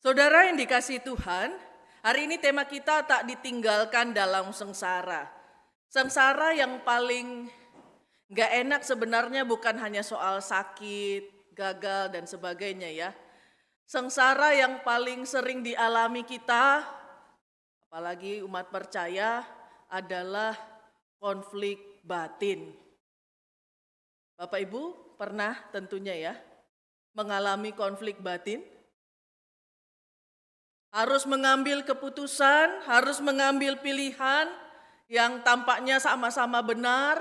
Saudara yang dikasihi Tuhan, hari ini tema kita tak ditinggalkan dalam sengsara. Sengsara yang paling gak enak sebenarnya bukan hanya soal sakit, gagal dan sebagainya ya. Sengsara yang paling sering dialami kita, apalagi umat percaya, adalah konflik batin. Bapak Ibu pernah tentunya ya mengalami konflik batin? Harus mengambil keputusan, harus mengambil pilihan yang tampaknya sama-sama benar,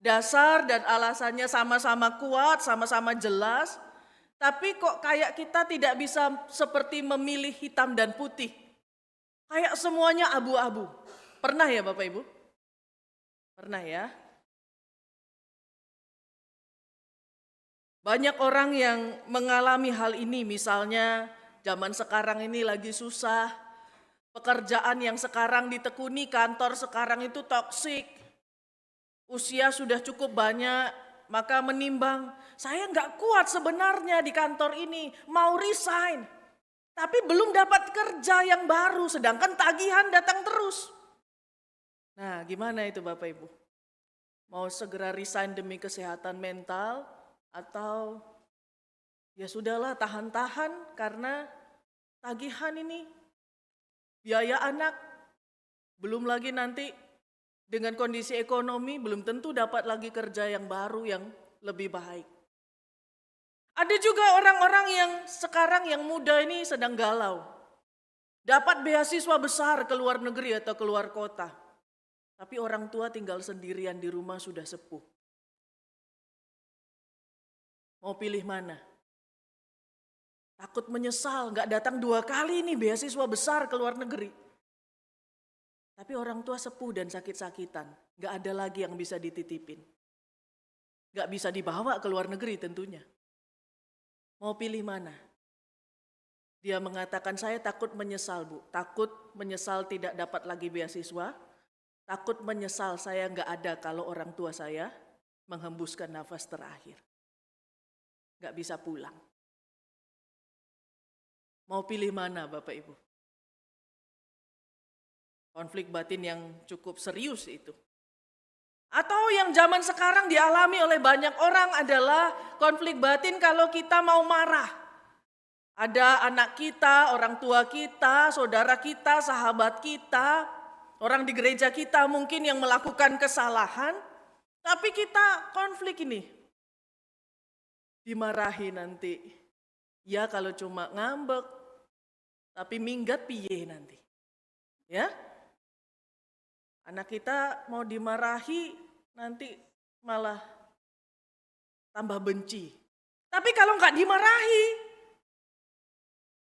dasar dan alasannya sama-sama kuat, sama-sama jelas. Tapi kok kayak kita tidak bisa seperti memilih hitam dan putih. Kayak semuanya abu-abu. Pernah ya Bapak Ibu? Pernah ya? Banyak orang yang mengalami hal ini, misalnya zaman sekarang ini lagi susah, pekerjaan yang sekarang ditekuni, kantor sekarang itu toksik, usia sudah cukup banyak, maka menimbang, saya nggak kuat sebenarnya di kantor ini, mau resign. Tapi belum dapat kerja yang baru, sedangkan tagihan datang terus. Nah, gimana itu Bapak Ibu? Mau segera resign demi kesehatan mental, atau ya sudahlah tahan-tahan karena tagihan ini, biaya anak, belum lagi nanti dengan kondisi ekonomi belum tentu dapat lagi kerja yang baru yang lebih baik. Ada juga orang-orang yang sekarang yang muda ini sedang galau. Dapat beasiswa besar ke luar negeri atau keluar kota. Tapi orang tua tinggal sendirian di rumah sudah sepuh. Mau pilih mana? Takut menyesal, nggak datang 2 kali nih beasiswa besar ke luar negeri. Tapi orang tua sepuh dan sakit-sakitan, nggak ada lagi yang bisa dititipin. Nggak bisa dibawa ke luar negeri tentunya. Mau pilih mana? Dia mengatakan, saya takut menyesal Bu, takut menyesal tidak dapat lagi beasiswa, takut menyesal saya nggak ada kalau orang tua saya menghembuskan nafas terakhir. Nggak bisa pulang. Mau pilih mana Bapak Ibu? Konflik batin yang cukup serius itu. Atau yang zaman sekarang dialami oleh banyak orang adalah konflik batin kalau kita mau marah. Ada anak kita, orang tua kita, saudara kita, sahabat kita, orang di gereja kita mungkin yang melakukan kesalahan, tapi kita konflik ini. Dimarahi nanti. Ya kalau cuma ngambek, tapi minggat piye nanti. Ya? Anak kita mau dimarahi, nanti malah tambah benci. Tapi kalau nggak dimarahi,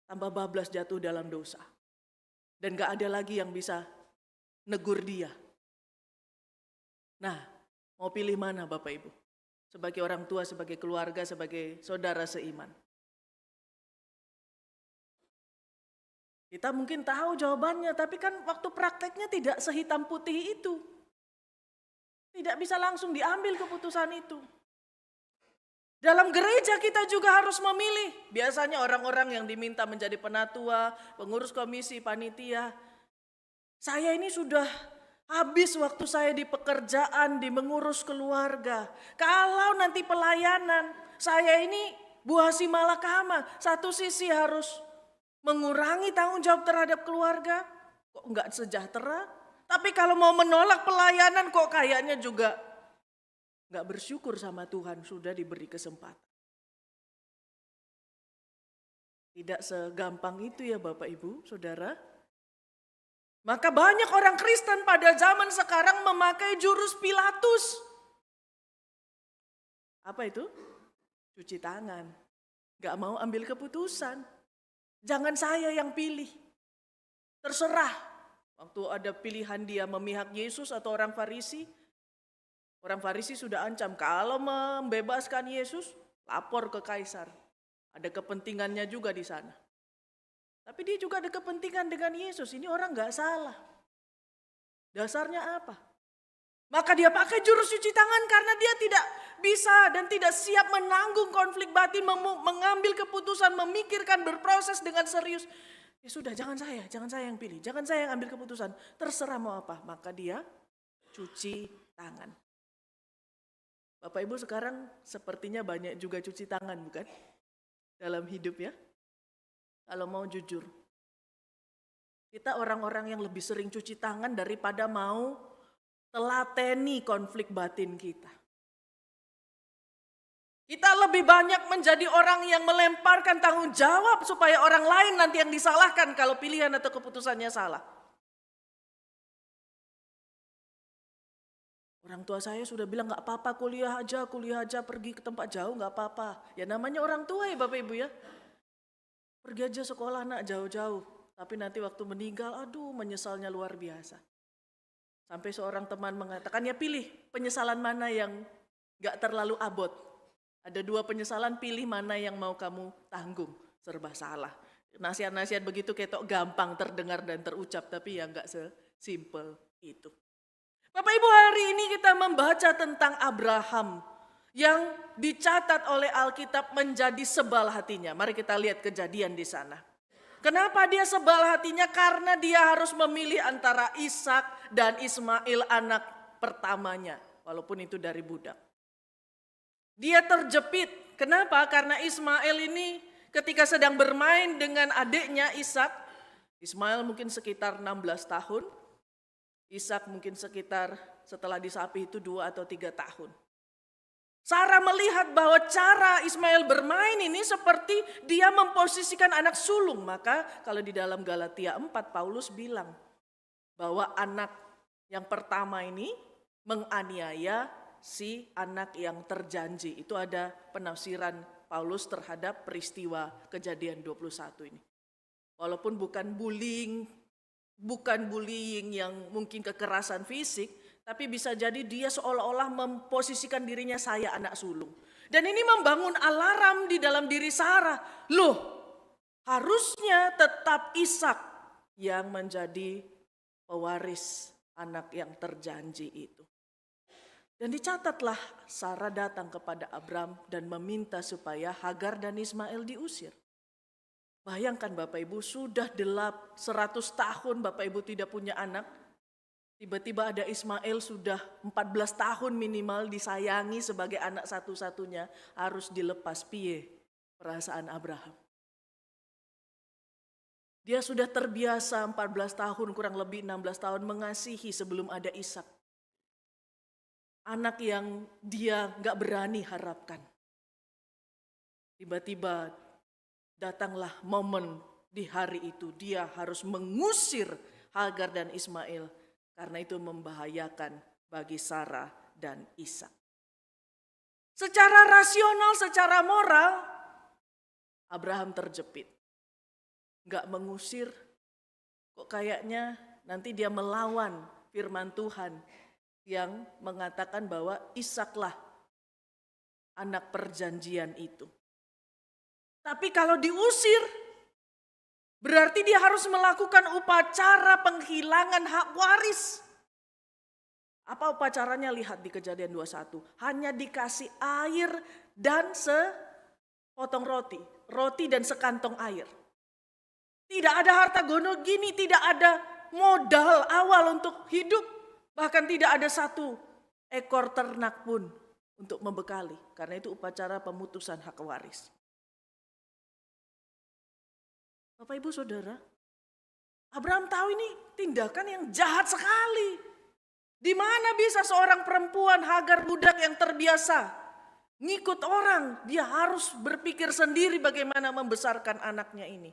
tambah bablas jatuh dalam dosa. Dan nggak ada lagi yang bisa negur dia. Nah, mau pilih mana Bapak Ibu? Sebagai orang tua, sebagai keluarga, sebagai saudara seiman. Kita mungkin tahu jawabannya, tapi kan waktu prakteknya tidak sehitam putih itu. Tidak bisa langsung diambil keputusan itu. Dalam gereja kita juga harus memilih. Biasanya orang-orang yang diminta menjadi penatua, pengurus komisi, panitia. Saya ini sudah habis waktu saya di pekerjaan, di mengurus keluarga. Kalau nanti pelayanan, saya ini buah si malakama. Satu sisi harus mengurangi tanggung jawab terhadap keluarga, kok enggak sejahtera. Tapi kalau mau menolak pelayanan kok kayaknya juga enggak bersyukur sama Tuhan sudah diberi kesempatan. Tidak segampang itu ya Bapak Ibu, Saudara. Maka banyak orang Kristen pada zaman sekarang memakai jurus Pilatus. Apa itu? Cuci tangan. Enggak mau ambil keputusan. Jangan saya yang pilih. Terserah. Waktu ada pilihan dia memihak Yesus atau orang Farisi. Orang Farisi sudah ancam kalau membebaskan Yesus, lapor ke Kaisar. Ada kepentingannya juga di sana. Tapi dia juga ada kepentingan dengan Yesus. Ini orang gak salah. Dasarnya apa? Maka dia pakai jurus cuci tangan karena dia tidak bisa dan tidak siap menanggung konflik batin, mengambil keputusan, memikirkan, berproses dengan serius. Ya sudah, jangan saya yang pilih, jangan saya yang ambil keputusan, terserah mau apa. Maka dia cuci tangan. Bapak Ibu sekarang sepertinya banyak juga cuci tangan, bukan? Dalam hidup ya. Kalau mau jujur. Kita orang-orang yang lebih sering cuci tangan daripada mau telateni konflik batin kita. Kita lebih banyak menjadi orang yang melemparkan tanggung jawab supaya orang lain nanti yang disalahkan kalau pilihan atau keputusannya salah. Orang tua saya sudah bilang gak apa-apa kuliah aja, pergi ke tempat jauh gak apa-apa. Ya namanya orang tua ya Bapak Ibu ya. Pergi aja sekolah nak jauh-jauh. Tapi nanti waktu meninggal, aduh menyesalnya luar biasa. Sampai seorang teman mengatakan, ya pilih penyesalan mana yang gak terlalu abot. Ada 2 penyesalan, pilih mana yang mau kamu tanggung. Serba salah. Nasihat-nasihat begitu ketok gampang terdengar dan terucap, tapi ya gak sesimpel itu. Bapak Ibu, hari ini kita membaca tentang Abraham yang dicatat oleh Alkitab menjadi sebal hatinya. Mari kita lihat kejadian di sana. Kenapa dia sebal hatinya? Karena dia harus memilih antara Ishak dan Ismail anak pertamanya. Walaupun itu dari budak. Dia terjepit. Kenapa? Karena Ismail ini ketika sedang bermain dengan adiknya Ishak. Ismail mungkin sekitar 16 tahun. Ishak mungkin sekitar setelah disapi itu 2 atau 3 tahun. Sarah melihat bahwa cara Ismail bermain ini seperti dia memposisikan anak sulung. Maka kalau di dalam Galatia 4 Paulus bilang bahwa anak yang pertama ini menganiaya si anak yang terjanji. Itu ada penafsiran Paulus terhadap peristiwa kejadian 21 ini. Walaupun bukan bullying yang mungkin kekerasan fisik, tapi bisa jadi dia seolah-olah memposisikan dirinya saya anak sulung. Dan ini membangun alarm di dalam diri Sarah. Loh, harusnya tetap Ishak yang menjadi pewaris anak yang terjanji itu. Dan dicatatlah Sarah datang kepada Abram dan meminta supaya Hagar dan Ismail diusir. Bayangkan Bapak Ibu, sudah 100 tahun Bapak Ibu tidak punya anak. Tiba-tiba ada Ismail sudah 14 tahun minimal disayangi sebagai anak satu-satunya. Harus dilepas, piye perasaan Abraham. Dia sudah terbiasa 14 tahun, kurang lebih 16 tahun mengasihi sebelum ada Ishak. Anak yang dia gak berani harapkan. Tiba-tiba datanglah momen di hari itu dia harus mengusir Hagar dan Ismail karena itu membahayakan bagi Sarah dan Ishak. Secara rasional, secara moral, Abraham terjepit. Gak mengusir, kok kayaknya nanti dia melawan firman Tuhan yang mengatakan bahwa Ishaklah anak perjanjian itu. Tapi kalau diusir, berarti dia harus melakukan upacara penghilangan hak waris. Apa upacaranya? Lihat di Kejadian 21. Hanya dikasih air dan sepotong roti. Roti dan sekantong air. Tidak ada harta gono gini, tidak ada modal awal untuk hidup. Bahkan tidak ada 1 ekor ternak pun untuk membekali. Karena itu upacara pemutusan hak waris. Bapak Ibu Saudara, Abraham tahu ini tindakan yang jahat sekali. Di mana bisa seorang perempuan Hagar budak yang terbiasa ngikut orang, dia harus berpikir sendiri bagaimana membesarkan anaknya ini.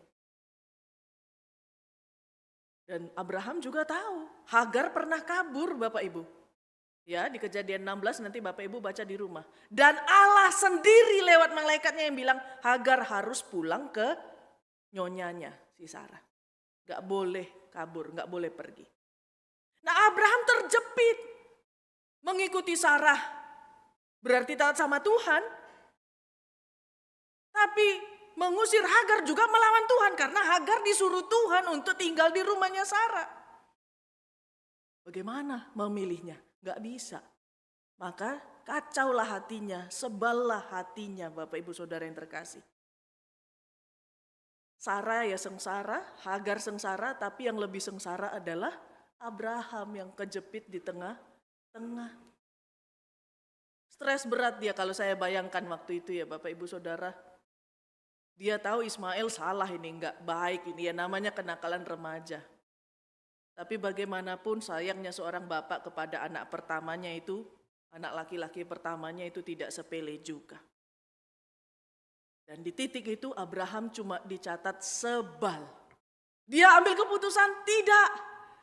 Dan Abraham juga tahu, Hagar pernah kabur Bapak Ibu. Ya, di Kejadian 16 nanti Bapak Ibu baca di rumah. Dan Allah sendiri lewat malaikatnya yang bilang Hagar harus pulang ke nyonyanya si Sarah. Gak boleh kabur, gak boleh pergi. Nah Abraham terjepit mengikuti Sarah. Berarti taat sama Tuhan. Tapi mengusir Hagar juga melawan Tuhan. Karena Hagar disuruh Tuhan untuk tinggal di rumahnya Sarah. Bagaimana memilihnya? Nggak bisa. Maka kacaulah hatinya, seballah hatinya Bapak Ibu Saudara yang terkasih. Sarah ya sengsara, Hagar sengsara, tapi yang lebih sengsara adalah Abraham yang kejepit di tengah-tengah. Stres berat dia kalau saya bayangkan waktu itu ya Bapak Ibu Saudara. Dia tahu Ismail salah ini, enggak baik ini ya, namanya kenakalan remaja. Tapi bagaimanapun sayangnya seorang bapak kepada anak pertamanya itu, anak laki-laki pertamanya itu tidak sepele juga. Dan di titik itu Abraham cuma dicatat sebal. Dia ambil keputusan tidak.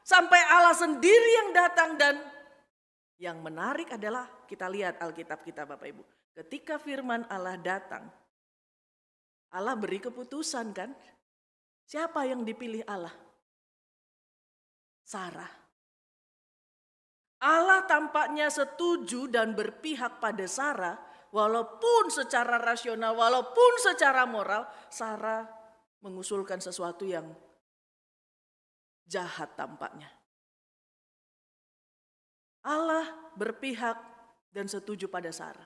Sampai Allah sendiri yang datang, dan yang menarik adalah kita lihat Alkitab kita Bapak Ibu. Ketika firman Allah datang, Allah beri keputusan kan. Siapa yang dipilih Allah? Sarah. Allah tampaknya setuju dan berpihak pada Sarah. Walaupun secara rasional, walaupun secara moral, Sarah mengusulkan sesuatu yang jahat tampaknya. Allah berpihak dan setuju pada Sarah.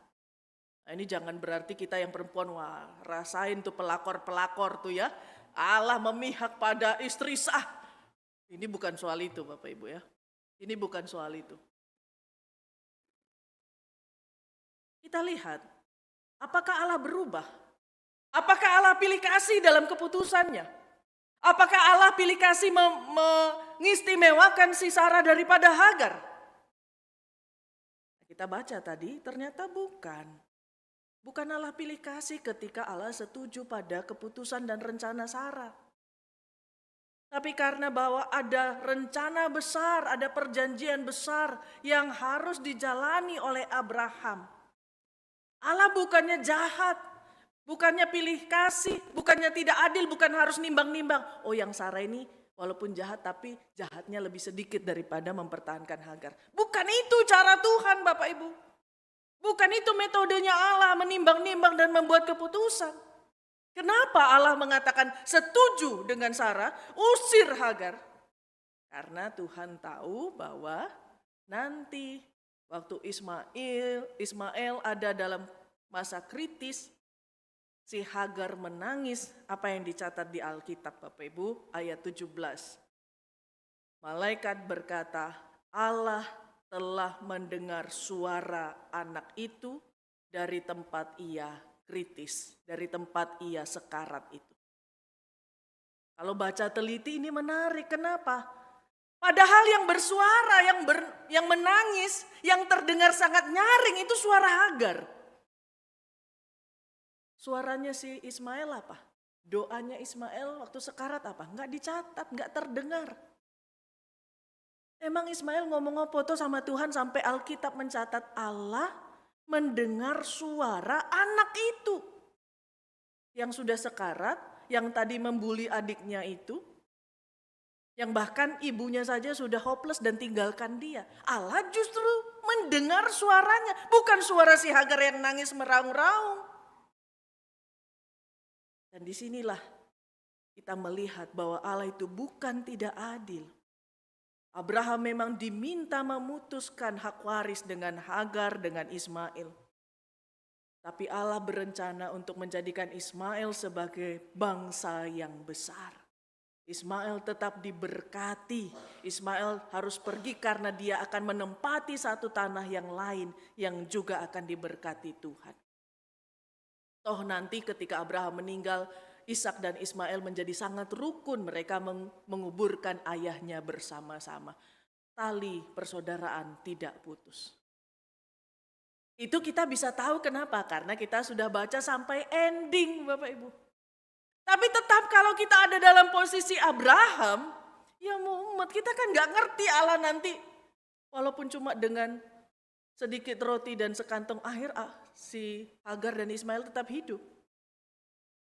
Nah, ini jangan berarti kita yang perempuan, wah rasain tuh pelakor-pelakor tuh ya. Allah memihak pada istri sah. Ini bukan soal itu Bapak Ibu ya. Ini bukan soal itu. Kita lihat, apakah Allah berubah? Apakah Allah pilih kasih dalam keputusannya? Apakah Allah pilih kasih mengistimewakan si Sarah daripada Hagar? Kita baca tadi, ternyata bukan. Bukan Allah pilih kasih ketika Allah setuju pada keputusan dan rencana Sarah. Tapi karena bahwa ada rencana besar, ada perjanjian besar yang harus dijalani oleh Abraham. Allah bukannya jahat, bukannya pilih kasih, bukannya tidak adil, bukan harus nimbang-nimbang. Oh yang Sarah ini walaupun jahat tapi jahatnya lebih sedikit daripada mempertahankan Hagar. Bukan itu cara Tuhan Bapak Ibu. Bukan itu metodenya Allah menimbang-nimbang dan membuat keputusan. Kenapa Allah mengatakan setuju dengan Sarah, usir Hagar? Karena Tuhan tahu bahwa nanti waktu Ismail ada dalam masa kritis, si Hagar menangis, apa yang dicatat di Alkitab Bapak Ibu, ayat 17. Malaikat berkata, Allah telah mendengar suara anak itu dari tempat ia kritis, dari tempat ia sekarat itu. Kalau baca teliti ini menarik, kenapa? Padahal yang bersuara, yang menangis, yang terdengar sangat nyaring itu suara Hagar. Suaranya si Ismail apa? Doanya Ismail waktu sekarat apa? Enggak dicatat, enggak terdengar. Emang Ismail ngomong apa tuh sama Tuhan sampai Alkitab mencatat Allah mendengar suara anak itu. Yang sudah sekarat, yang tadi membuli adiknya itu, yang bahkan ibunya saja sudah hopeless dan tinggalkan dia. Allah justru mendengar suaranya, bukan suara si Hagar yang nangis meraung-raung. Dan disinilah kita melihat bahwa Allah itu bukan tidak adil. Abraham memang diminta memutuskan hak waris dengan Hagar, dengan Ismail. Tapi Allah berencana untuk menjadikan Ismail sebagai bangsa yang besar. Ismail tetap diberkati. Ismail harus pergi karena dia akan menempati satu tanah yang lain yang juga akan diberkati Tuhan. Toh nanti ketika Abraham meninggal, Ishak dan Ismail menjadi sangat rukun. Mereka menguburkan ayahnya bersama-sama. Tali persaudaraan tidak putus. Itu kita bisa tahu kenapa? Karena kita sudah baca sampai ending Bapak Ibu. Tapi tetap kalau kita ada dalam posisi Abraham, ya Muhammad, kita kan gak ngerti Allah nanti. Walaupun cuma dengan sedikit roti dan sekantong air, si Hagar dan Ismail tetap hidup.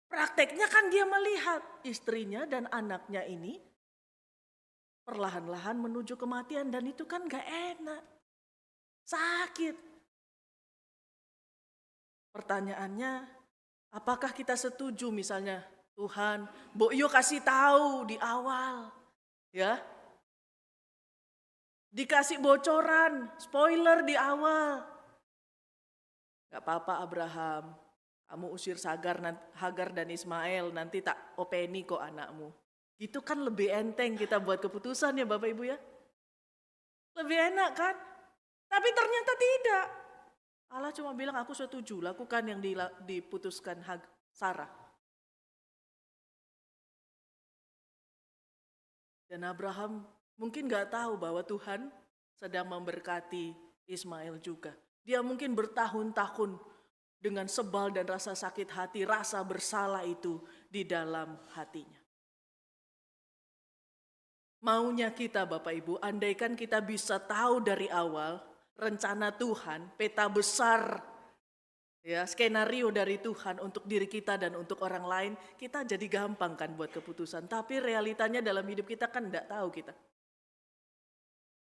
Prakteknya kan dia melihat istrinya dan anaknya ini perlahan-lahan menuju kematian, dan itu kan gak enak. Sakit. Pertanyaannya, apakah kita setuju misalnya, Tuhan, Mbok Yo kasih tahu di awal, ya. Dikasih bocoran, spoiler di awal. Gak apa-apa Abraham, kamu usir Hagar dan Ismail, nanti tak openi kok anakmu. Itu kan lebih enteng kita buat keputusan ya Bapak Ibu ya. Lebih enak kan? Tapi ternyata tidak. Allah cuma bilang aku setuju, lakukan yang diputuskan Sarah. Dan Abraham mungkin gak tahu bahwa Tuhan sedang memberkati Ismail juga. Dia mungkin bertahun-tahun dengan sebal dan rasa sakit hati, rasa bersalah itu di dalam hatinya. Maunya kita Bapak Ibu, andaikan kita bisa tahu dari awal rencana Tuhan, peta besar, ya skenario dari Tuhan untuk diri kita dan untuk orang lain, kita jadi gampang kan buat keputusan. Tapi realitanya dalam hidup kita kan enggak tahu kita.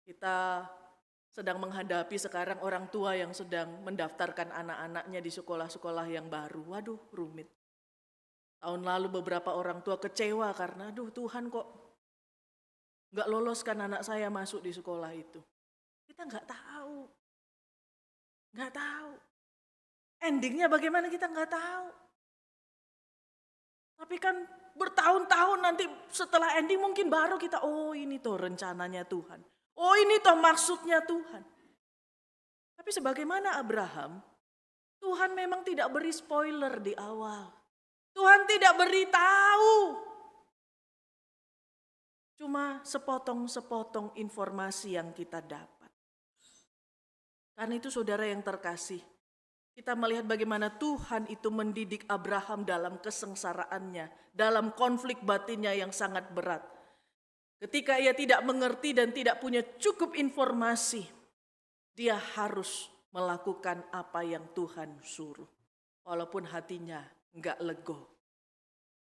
Kita sedang menghadapi sekarang orang tua yang sedang mendaftarkan anak-anaknya di sekolah-sekolah yang baru. Waduh, rumit. Tahun lalu beberapa orang tua kecewa karena aduh Tuhan kok nggak loloskan anak saya masuk di sekolah itu. Kita nggak tahu. Nggak tahu. Endingnya bagaimana kita nggak tahu. Tapi kan bertahun-tahun nanti setelah ending mungkin baru kita, oh ini tuh rencananya Tuhan. Oh ini toh maksudnya Tuhan. Tapi sebagaimana Abraham, Tuhan memang tidak beri spoiler di awal. Tuhan tidak beritahu. Cuma sepotong-sepotong informasi yang kita dapat. Karena itu saudara yang terkasih, kita melihat bagaimana Tuhan itu mendidik Abraham dalam kesengsaraannya, dalam konflik batinnya yang sangat berat. Ketika ia tidak mengerti dan tidak punya cukup informasi, dia harus melakukan apa yang Tuhan suruh. Walaupun hatinya enggak lego.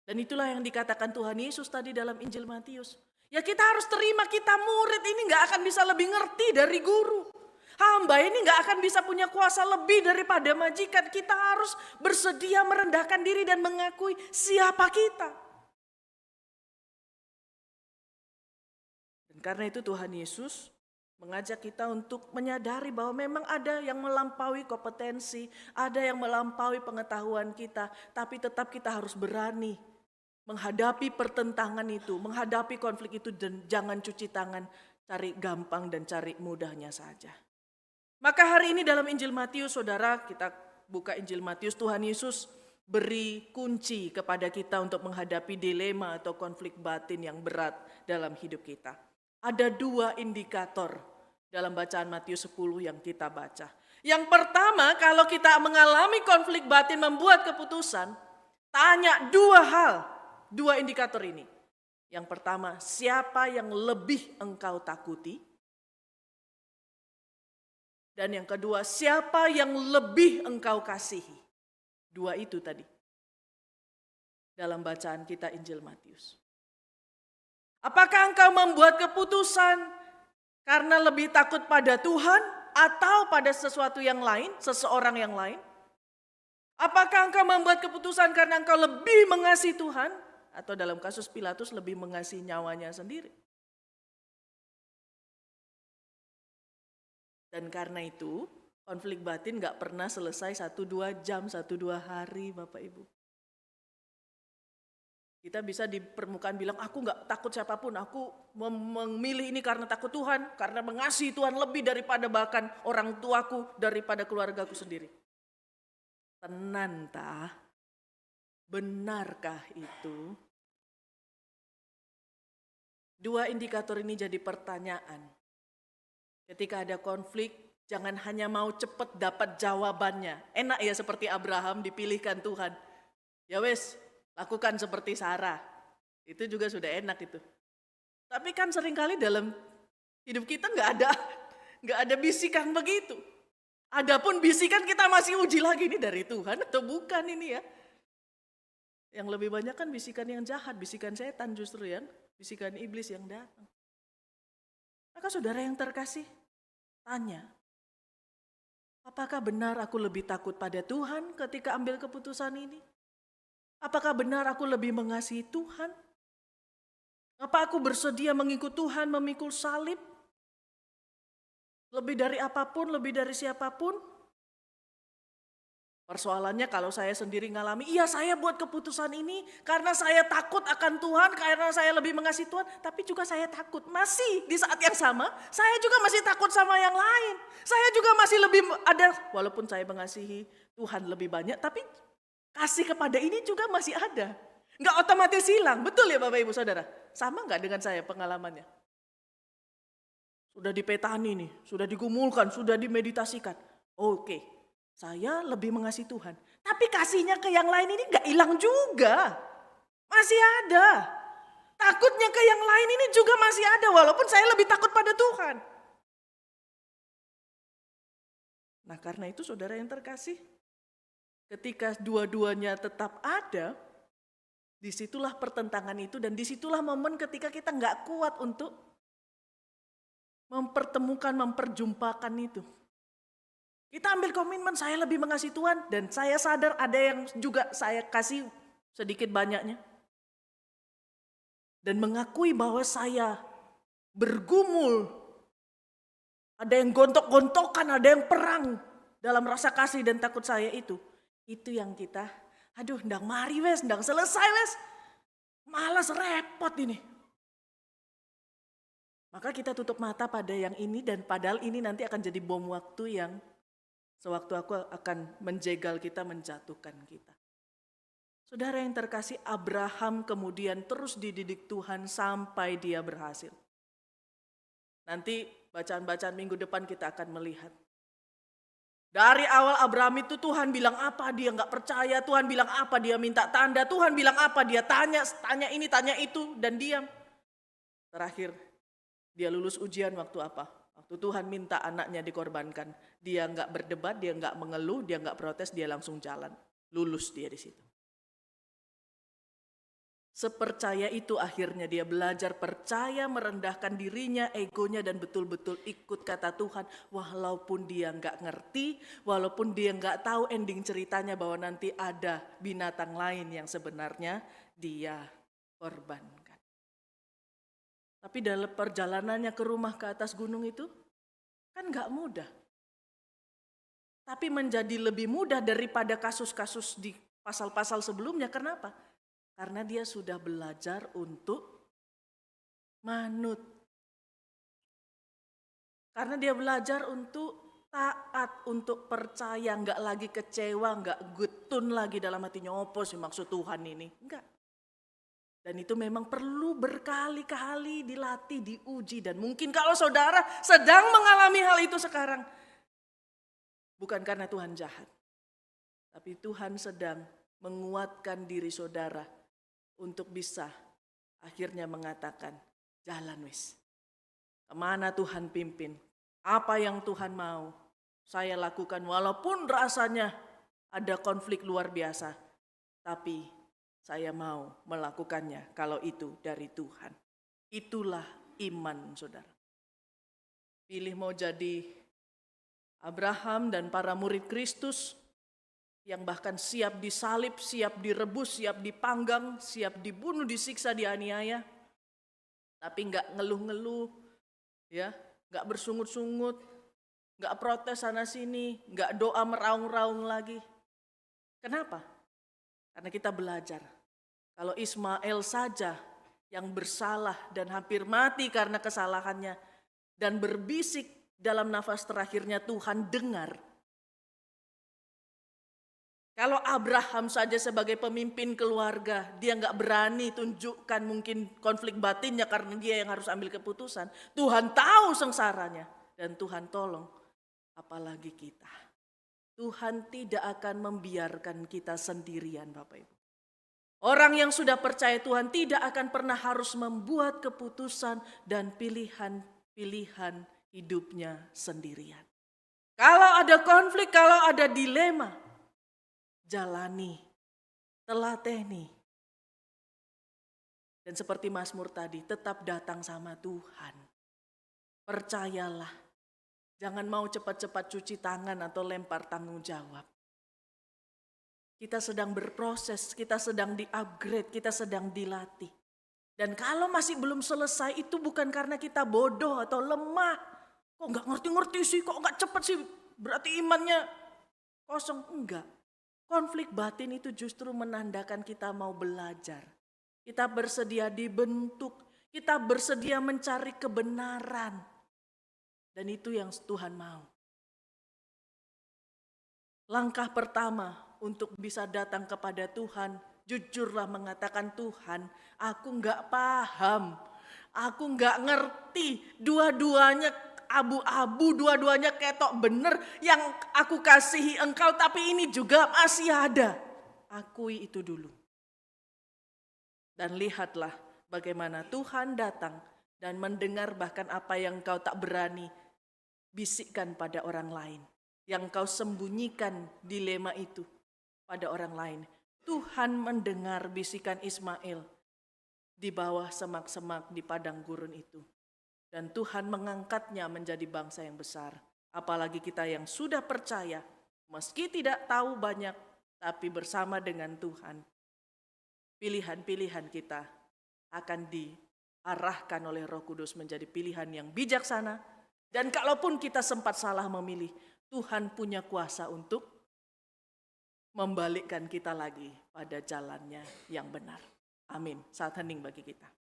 Dan itulah yang dikatakan Tuhan Yesus tadi dalam Injil Matius. Ya kita harus terima, kita murid ini enggak akan bisa lebih ngerti dari guru. Hamba ini enggak akan bisa punya kuasa lebih daripada majikan. Kita harus bersedia merendahkan diri dan mengakui siapa kita. Karena itu Tuhan Yesus mengajak kita untuk menyadari bahwa memang ada yang melampaui kompetensi, ada yang melampaui pengetahuan kita, tapi tetap kita harus berani menghadapi pertentangan itu, menghadapi konflik itu dan jangan cuci tangan, cari gampang dan cari mudahnya saja. Maka hari ini dalam Injil Matius, saudara, kita buka Injil Matius, Tuhan Yesus beri kunci kepada kita untuk menghadapi dilema atau konflik batin yang berat dalam hidup kita. Ada 2 indikator dalam bacaan Matius 10 yang kita baca. Yang pertama, kalau kita mengalami konflik batin membuat keputusan, tanya 2 hal, 2 indikator ini. Yang pertama, siapa yang lebih engkau takuti? Dan yang kedua, siapa yang lebih engkau kasihi? 2 itu tadi. Dalam bacaan kita Injil Matius. Apakah engkau membuat keputusan karena lebih takut pada Tuhan atau pada sesuatu yang lain, seseorang yang lain? Apakah engkau membuat keputusan karena engkau lebih mengasihi Tuhan atau dalam kasus Pilatus lebih mengasihi nyawanya sendiri? Dan karena itu konflik batin gak pernah selesai 1-2 jam, 1-2 hari Bapak Ibu. Kita bisa di permukaan bilang, aku gak takut siapapun, aku memilih ini karena takut Tuhan, karena mengasihi Tuhan lebih daripada bahkan orang tuaku, daripada keluargaku sendiri. Tenan tah? Benarkah itu? 2 indikator ini jadi pertanyaan. Ketika ada konflik, jangan hanya mau cepat dapat jawabannya. Enak ya seperti Abraham dipilihkan Tuhan. Ya wes, lakukan seperti Sarah. Itu juga sudah enak itu. Tapi kan seringkali dalam hidup kita nggak ada bisikan begitu. Adapun bisikan kita masih uji lagi, ini dari Tuhan atau bukan ini ya. Yang lebih banyak kan bisikan yang jahat, bisikan setan justru yang, bisikan iblis yang datang. Maka saudara yang terkasih, tanya, apakah benar aku lebih takut pada Tuhan ketika ambil keputusan ini? Apakah benar aku lebih mengasihi Tuhan? Apa aku bersedia mengikut Tuhan memikul salib? Lebih dari apapun, lebih dari siapapun. Persoalannya kalau saya sendiri ngalami, iya saya buat keputusan ini karena saya takut akan Tuhan, karena saya lebih mengasihi Tuhan. Tapi juga saya takut, masih di saat yang sama, saya juga masih takut sama yang lain. Saya juga masih lebih ada, walaupun saya mengasihi Tuhan lebih banyak, tapi kasih kepada ini juga masih ada. Nggak otomatis hilang, betul ya Bapak Ibu Saudara? Sama nggak dengan saya pengalamannya? Sudah dipetani nih, sudah digumulkan, sudah dimeditasikan. Oke, saya lebih mengasihi Tuhan. Tapi kasihnya ke yang lain ini nggak hilang juga. Masih ada. Takutnya ke yang lain ini juga masih ada, walaupun saya lebih takut pada Tuhan. Nah karena itu saudara yang terkasih, ketika dua-duanya tetap ada, disitulah pertentangan itu dan disitulah momen ketika kita nggak kuat untuk mempertemukan, memperjumpakan itu. Kita ambil komitmen, saya lebih mengasihi Tuhan dan saya sadar ada yang juga saya kasih sedikit banyaknya. Dan mengakui bahwa saya bergumul, ada yang gontok-gontokan, ada yang perang dalam rasa kasih dan takut saya itu. Itu yang kita, aduh ndang mari wes, ndang selesai wes. Malas repot ini. Maka kita tutup mata pada yang ini dan padahal ini nanti akan jadi bom waktu yang sewaktu aku akan menjegal kita, menjatuhkan kita. Saudara yang terkasih, Abraham kemudian terus dididik Tuhan sampai dia berhasil. Nanti bacaan-bacaan minggu depan kita akan melihat. Dari awal Abraham itu Tuhan bilang apa, dia nggak percaya. Tuhan bilang apa, dia minta tanda. Tuhan bilang apa, dia tanya ini, tanya itu, dan diam. Terakhir, dia lulus ujian waktu apa? Waktu Tuhan minta anaknya dikorbankan. Dia nggak berdebat, dia nggak mengeluh, dia nggak protes, dia langsung jalan. Lulus dia di situ. Sepercaya itu akhirnya dia belajar percaya, merendahkan dirinya, egonya, dan betul-betul ikut kata Tuhan. Walaupun dia nggak ngerti, walaupun dia nggak tahu ending ceritanya bahwa nanti ada binatang lain yang sebenarnya dia korbankan. Tapi dalam perjalanannya ke rumah ke atas gunung itu kan nggak mudah. Tapi menjadi lebih mudah daripada kasus-kasus di pasal-pasal sebelumnya. Kenapa? Karena dia sudah belajar untuk manut. Karena dia belajar untuk taat, untuk percaya, nggak lagi kecewa, nggak getun lagi dalam hatinya, apa sih maksud Tuhan ini? Enggak. Dan itu memang perlu berkali-kali dilatih, diuji. Dan mungkin kalau saudara sedang mengalami hal itu sekarang, bukan karena Tuhan jahat, tapi Tuhan sedang menguatkan diri saudara untuk bisa akhirnya mengatakan, jalan wis. Kemana Tuhan pimpin, apa yang Tuhan mau, saya lakukan walaupun rasanya ada konflik luar biasa. Tapi saya mau melakukannya kalau itu dari Tuhan. Itulah iman saudara. Pilih mau jadi Abraham dan para murid Kristus yang bahkan siap disalib, siap direbus, siap dipanggang, siap dibunuh, disiksa, dianiaya. Tapi nggak ngeluh-ngeluh, ya, nggak bersungut-sungut, nggak protes sana sini, nggak doa meraung-raung lagi. Kenapa? Karena kita belajar. Kalau Ismail saja yang bersalah dan hampir mati karena kesalahannya dan berbisik dalam nafas terakhirnya Tuhan dengar. Kalau Abraham saja sebagai pemimpin keluarga, dia nggak berani tunjukkan mungkin konflik batinnya karena dia yang harus ambil keputusan. Tuhan tahu sengsaranya dan Tuhan tolong. Apalagi kita. Tuhan tidak akan membiarkan kita sendirian Bapak Ibu. Orang yang sudah percaya Tuhan tidak akan pernah harus membuat keputusan dan pilihan-pilihan hidupnya sendirian. Kalau ada konflik, kalau ada dilema, jalani, telateni. Dan seperti Mazmur tadi, tetap datang sama Tuhan. Percayalah, jangan mau cepat-cepat cuci tangan atau lempar tanggung jawab. Kita sedang berproses, kita sedang di-upgrade, kita sedang dilatih. Dan kalau masih belum selesai, itu bukan karena kita bodoh atau lemah. Kok nggak ngerti-ngerti sih, kok nggak cepet sih, berarti imannya kosong. Enggak. Konflik batin itu justru menandakan kita mau belajar. Kita bersedia dibentuk, kita bersedia mencari kebenaran. Dan itu yang Tuhan mau. Langkah pertama untuk bisa datang kepada Tuhan, jujurlah mengatakan, Tuhan, aku nggak paham, aku nggak ngerti, dua-duanya abu-abu, dua-duanya ketok bener, yang aku kasihi Engkau, tapi ini juga masih ada. Akui itu dulu. Dan lihatlah bagaimana Tuhan datang dan mendengar bahkan apa yang kau tak berani bisikkan pada orang lain. Yang kau sembunyikan dilema itu pada orang lain. Tuhan mendengar bisikan Ismail di bawah semak-semak di padang gurun itu. Dan Tuhan mengangkatnya menjadi bangsa yang besar. Apalagi kita yang sudah percaya, meski tidak tahu banyak, tapi bersama dengan Tuhan. Pilihan-pilihan kita akan diarahkan oleh Roh Kudus menjadi pilihan yang bijaksana. Dan kalaupun kita sempat salah memilih, Tuhan punya kuasa untuk membalikkan kita lagi pada jalannya yang benar. Amin. Saat hening bagi kita.